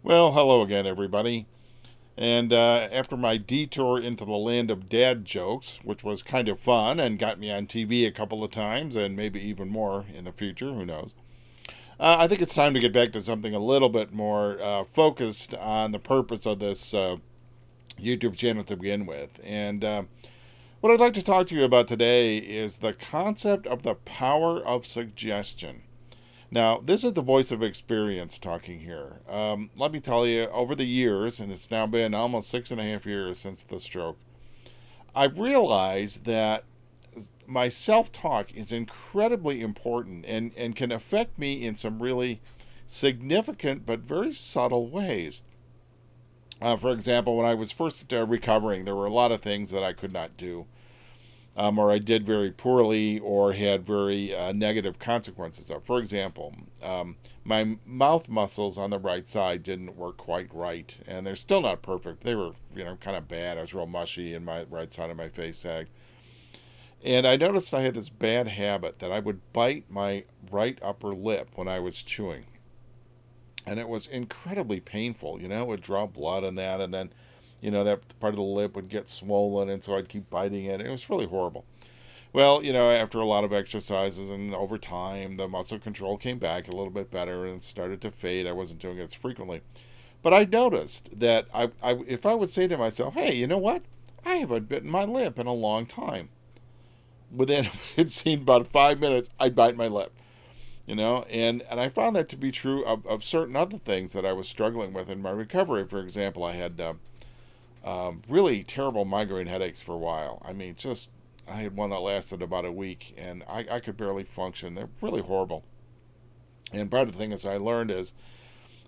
Well, hello again, everybody. And after my detour into the land of dad jokes, which was kind of fun and got me on TV a couple of times and maybe even more in the future, who knows? I think it's time to get back to something a little bit more focused on the purpose of this YouTube channel to begin with. And what I'd like to talk to you about today is the concept of the power of suggestion. Now, this is the voice of experience talking here. Let me tell you, over the years, and it's now been almost 6.5 years since the stroke, I've realized that my self talk is incredibly important and can affect me in some really significant but very subtle ways. For example, when I was first recovering, there were a lot of things that I could not do, or I did very poorly, or had very negative consequences of. For example, my mouth muscles on the right side didn't work quite right, and they're still not perfect. They were, kind of bad. I was real mushy, and my right side of my face sagged. And I noticed I had this bad habit that I would bite my right upper lip when I was chewing, and it was incredibly painful. It would draw blood and that, and then, that part of the lip would get swollen, and so I'd keep biting it. It was really horrible. Well, after a lot of exercises and over time, the muscle control came back a little bit better and started to fade. I wasn't doing it as frequently. But I noticed that if I would say to myself, hey, you know what? I haven't bitten my lip in a long time. Within, it seemed about 5 minutes, I'd bite my lip. And I found that to be true of certain other things that I was struggling with in my recovery. For example, I had really terrible migraine headaches for a while. I mean, I had one that lasted about a week, and I could barely function. They're really horrible. And part of the thing is I learned is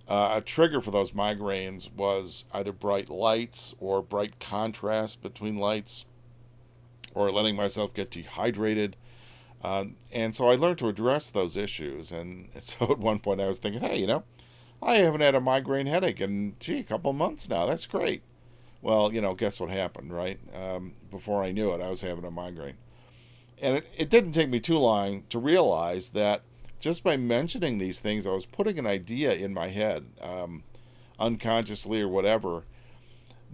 a trigger for those migraines was either bright lights or bright contrast between lights, or letting myself get dehydrated. And so I learned to address those issues. And so at one point I was thinking, hey, I haven't had a migraine headache in, a couple of months now. That's great. Well, guess what happened, right? Before I knew it, I was having a migraine. And it didn't take me too long to realize that just by mentioning these things, I was putting an idea in my head, unconsciously or whatever,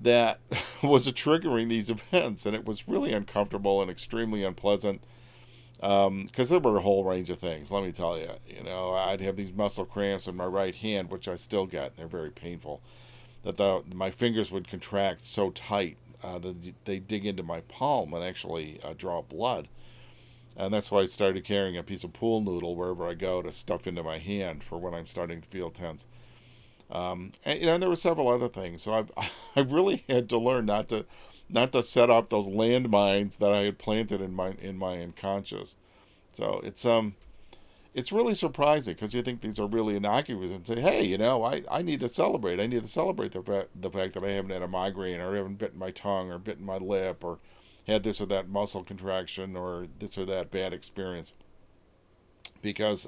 that was triggering these events. And it was really uncomfortable and extremely unpleasant, because there were a whole range of things. Let me tell you, I'd have these muscle cramps in my right hand, which I still get. They're very painful. That my fingers would contract so tight that they dig into my palm and actually draw blood. And that's why I started carrying a piece of pool noodle wherever I go to stuff into my hand for when I'm starting to feel tense. And there were several other things. So I really had to learn not to set off those landmines that I had planted in my unconscious. So it's really surprising, because you think these are really innocuous and say, hey, I need to celebrate. I need to celebrate the fact that I haven't had a migraine, or haven't bitten my tongue, or bitten my lip, or had this or that muscle contraction, or this or that bad experience. Because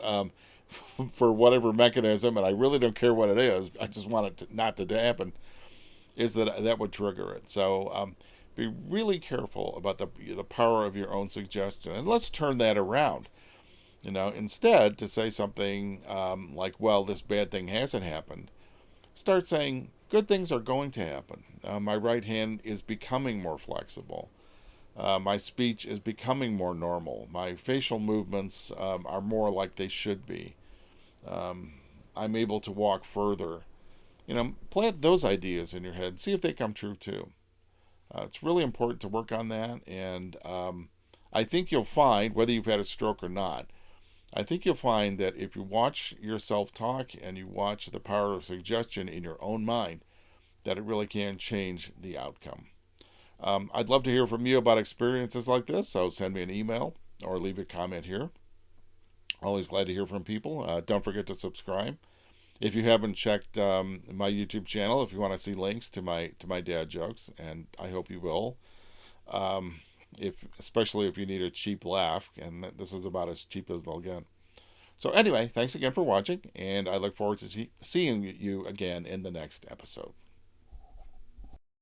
for whatever mechanism, and I really don't care what it is, I just want it not to happen, is that would trigger it. So be really careful about the power of your own suggestion. And let's turn that around. Instead, to say something like, well, this bad thing hasn't happened, start saying, good things are going to happen. My right hand is becoming more flexible. My speech is becoming more normal. My facial movements are more like they should be. I'm able to walk further. Plant those ideas in your head. See if they come true too. It's really important to work on that. And I think you'll find, whether you've had a stroke or not, I think you'll find that if you watch yourself talk and you watch the power of suggestion in your own mind, that it really can change the outcome. I'd love to hear from you about experiences like this, so send me an email or leave a comment here. Always glad to hear from people. Don't forget to subscribe. If you haven't checked my YouTube channel, if you want to see links to my dad jokes, and I hope you will, especially if you need a cheap laugh, and this is about as cheap as they'll get. So anyway, thanks again for watching, and I look forward to seeing you again in the next episode.